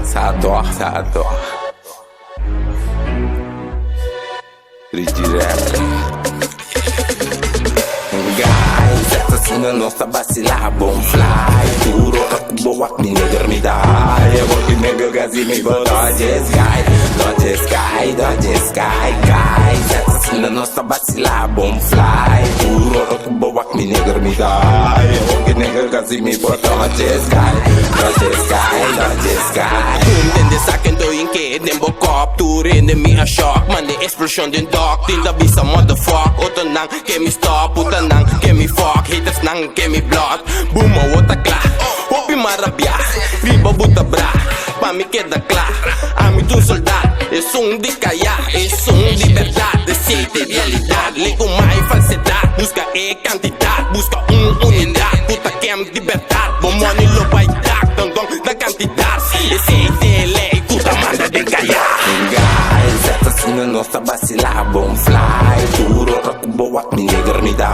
Satu. Direto. Guys, essa cena nossa vacilar, bom fly. Puro rock boa, me negar me dá. Eu vou que nega gazi me vou dodge sky, guys. Essa cena nossa vacilar, bom fly. Puro rock boa, me negar me dá. Eu vou que nega gazi me vou dodge sky. Den saken då inte den bokap. Turin den mi a shock. Man den explosion den dog. Din da bisa motherfuck. Utan nang ke mi stop. Utan nang ke mi fuck. Haters nang ke mi block. Booma wota kla. Hopi marabia. Riba buta bra. Pa mi queda klar. Ami tu soldat. Es un de callar. Es un libertad. De siete realidad. Lego mai falsedad. Busca cantidad. Busca unidad. Puta que am libertad. Bom money lo baitar. Da cantidad. Esse lei, puta manda de calhar. Guys, essa cena nossa vacilar, bom fly. Duro, rock boa, me negar me dá.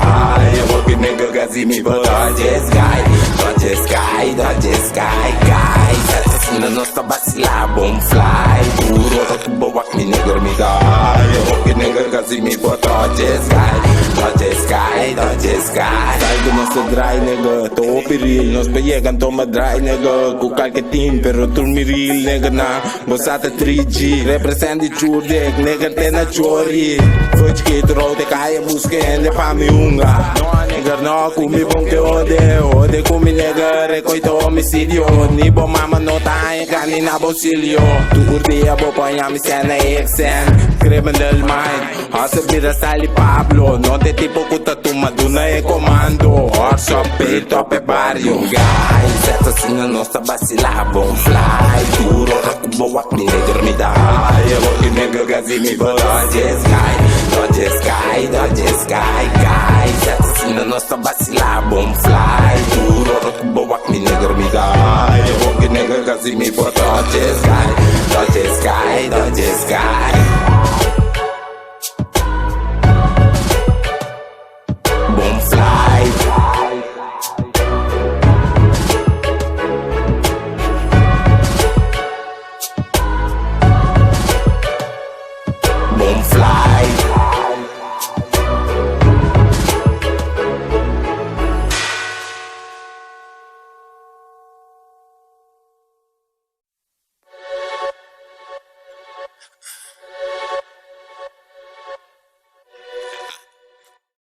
Eu vou que nega gazi me vou dodge sky, guys. Essa cena nossa vacilar, bom fly. Duro, rock boa, me negar me dá. Eu vou que nega gazi me vou dodge sky. Sai do nosso dry, nega, tô opiril. Nós pegan, toma dry, nega. Com qualquer team, pero turmi real, nega, na. Bosata 3G, representa churdek, nega, tena chori. Foch que trote, caia, busca, ende pa mi unga. Nega, no, kumi bom que ode kumi, nega, recoito homicídio. Ni bo mama no tá em canina bosilio. Tu curtia, bo ponha mi cena exen. Creben del mind, hace vira sali Pablo. No te tipo kuta tu maduna e comando. Orso, peito, pe barrio. Guys, essa cena nossa vacilar, bom fly. Duro, rock boa, me negar me dá. Eu vou que nega gazi me vou dodge sky, guys. Essa cena nossa vacilar, bom fly. Duro, rock boa, me negar me dá. Eu vou que nega gazi me vou dodge sky. Bom fly. Bom fly.